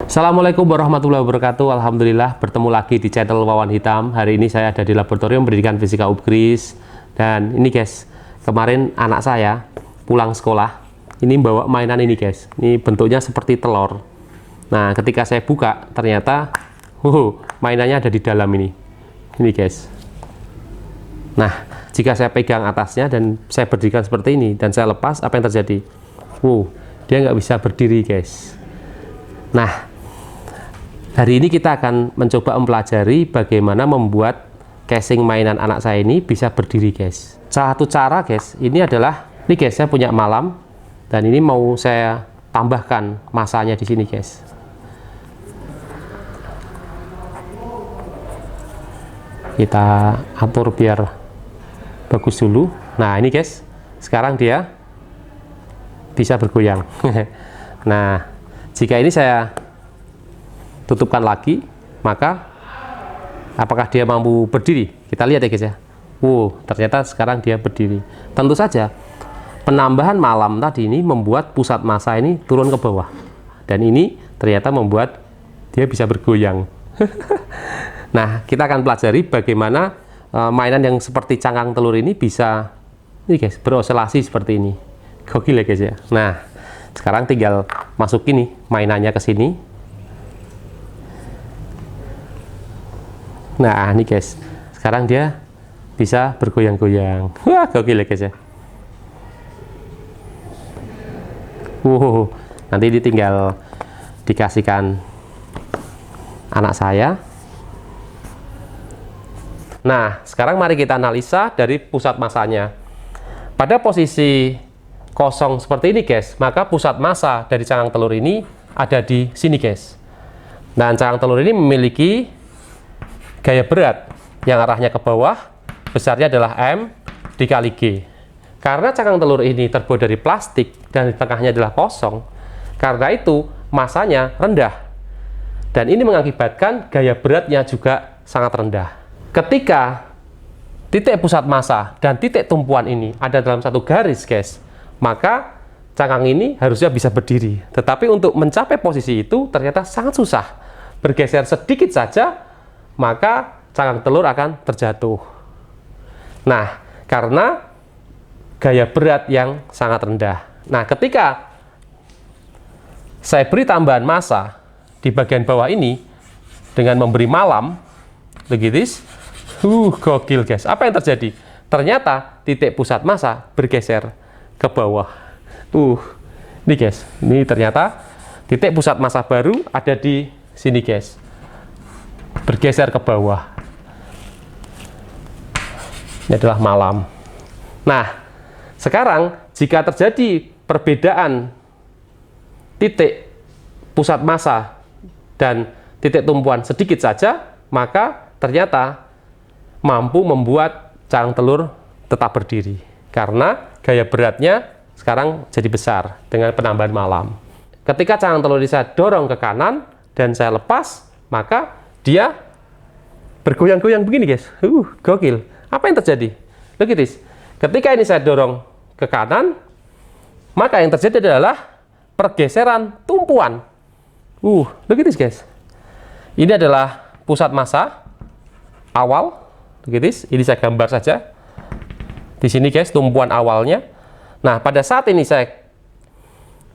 Assalamualaikum warahmatullahi wabarakatuh. Alhamdulillah bertemu lagi di channel Wawan Hitam. Hari ini saya ada di Laboratorium Pendidikan Fisika UPGRIS. Dan ini guys, kemarin anak saya pulang sekolah, ini bawa mainan ini guys. Ini bentuknya seperti telur. Nah, ketika saya buka, ternyata mainannya ada di dalam ini. Ini guys. Nah, jika saya pegang atasnya dan saya berdirikan seperti ini dan saya lepas, apa yang terjadi? Dia nggak bisa berdiri guys. Nah, hari ini kita akan mencoba mempelajari bagaimana membuat casing mainan anak saya ini bisa berdiri guys. Salah satu cara guys, ini adalah, ini guys, saya punya malam dan ini mau saya tambahkan masanya di sini guys. Kita atur biar bagus dulu. Nah ini guys, sekarang dia bisa bergoyang. Nah, jika ini saya tutupkan lagi, maka apakah dia mampu berdiri? Kita lihat ya guys ya. Ternyata sekarang dia berdiri. Tentu saja penambahan malam tadi ini membuat pusat massa ini turun ke bawah. Dan ini ternyata membuat dia bisa bergoyang. Nah, kita akan pelajari bagaimana mainan yang seperti cangkang telur ini bisa ini guys, berosilasi seperti ini. Gokil ya guys ya. Nah, sekarang tinggal masukin nih mainannya ke sini. Nah, ini guys. Sekarang dia bisa bergoyang-goyang. Wah, gokil ya guys ya. Nanti ini tinggal dikasihkan anak saya. Nah, sekarang mari kita analisa dari pusat massanya. Pada posisi kosong seperti ini guys, maka pusat massa dari cangkang telur ini ada di sini guys. Dan cangkang telur ini memiliki gaya berat yang arahnya ke bawah, besarnya adalah M dikali G. Karena cangkang telur ini terbuat dari plastik dan di tengahnya adalah kosong, karena itu massanya rendah. Dan ini mengakibatkan gaya beratnya juga sangat rendah. Ketika titik pusat massa dan titik tumpuan ini ada dalam satu garis guys, maka cangkang ini harusnya bisa berdiri. Tetapi untuk mencapai posisi itu ternyata sangat susah. Bergeser sedikit saja, maka cangkang telur akan terjatuh. Nah, karena gaya berat yang sangat rendah. Nah, ketika saya beri tambahan massa di bagian bawah ini dengan memberi malam, begitu, gokil guys. Apa yang terjadi? Ternyata titik pusat massa bergeser ke bawah. Ini guys, ini ternyata titik pusat massa baru ada di sini guys. Bergeser ke bawah. Ini adalah malam. Nah, sekarang jika terjadi perbedaan titik pusat massa dan titik tumpuan sedikit saja, maka ternyata mampu membuat cangkang telur tetap berdiri. Karena gaya beratnya sekarang jadi besar dengan penambahan malam. Ketika cangkang telur ini saya dorong ke kanan dan saya lepas, maka dia bergoyang-goyang begini guys. Gokil. Apa yang terjadi? Look at this. Ketika ini saya dorong ke kanan, maka yang terjadi adalah pergeseran tumpuan. Look at this guys. Ini adalah pusat massa awal. Look at this. Ini saya gambar saja. Di sini guys, tumpuan awalnya. Nah, pada saat ini saya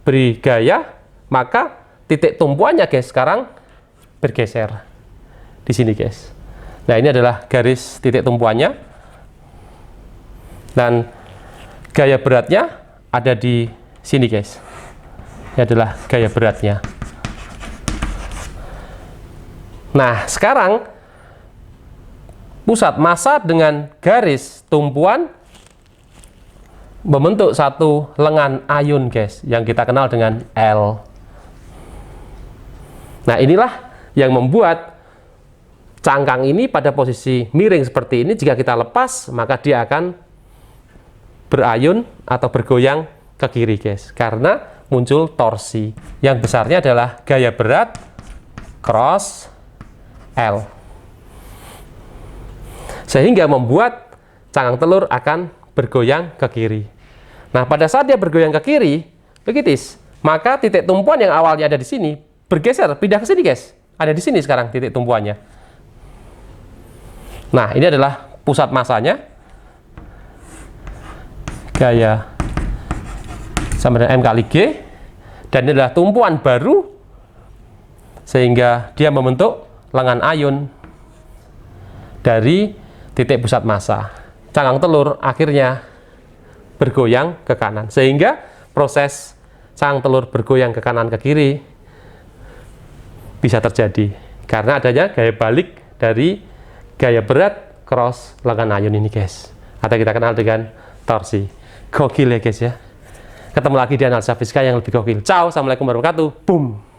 beri gaya, maka titik tumpuannya guys sekarang bergeser di sini guys. Nah, ini adalah garis titik tumpuannya dan gaya beratnya ada di sini guys. Ini adalah gaya beratnya. Nah, sekarang pusat massa dengan garis tumpuan membentuk satu lengan ayun guys, yang kita kenal dengan L. Nah, inilah yang membuat cangkang ini pada posisi miring seperti ini. Jika kita lepas, maka dia akan berayun atau bergoyang ke kiri guys, karena muncul torsi yang besarnya adalah gaya berat cross L, sehingga membuat cangkang telur akan bergoyang ke kiri. Nah, pada saat dia bergoyang ke kiri, begitu, maka titik tumpuan yang awalnya ada di sini bergeser, pindah ke sini guys. Ada di sini sekarang titik tumpuannya. Nah, ini adalah pusat massanya. Gaya sama dengan M kali G. Dan ini adalah tumpuan baru, sehingga dia membentuk lengan ayun dari titik pusat massa. Cangkang telur akhirnya bergoyang ke kanan, sehingga proses cangkang telur bergoyang ke kanan ke kiri bisa terjadi karena adanya gaya balik dari gaya berat cross lengan ayun ini guys, atau kita kenal dengan torsi. Gokil ya guys ya. Ketemu lagi di analisa fisika yang lebih gokil. Ciao, assalamualaikum warahmatullahi wabarakatuh. Boom.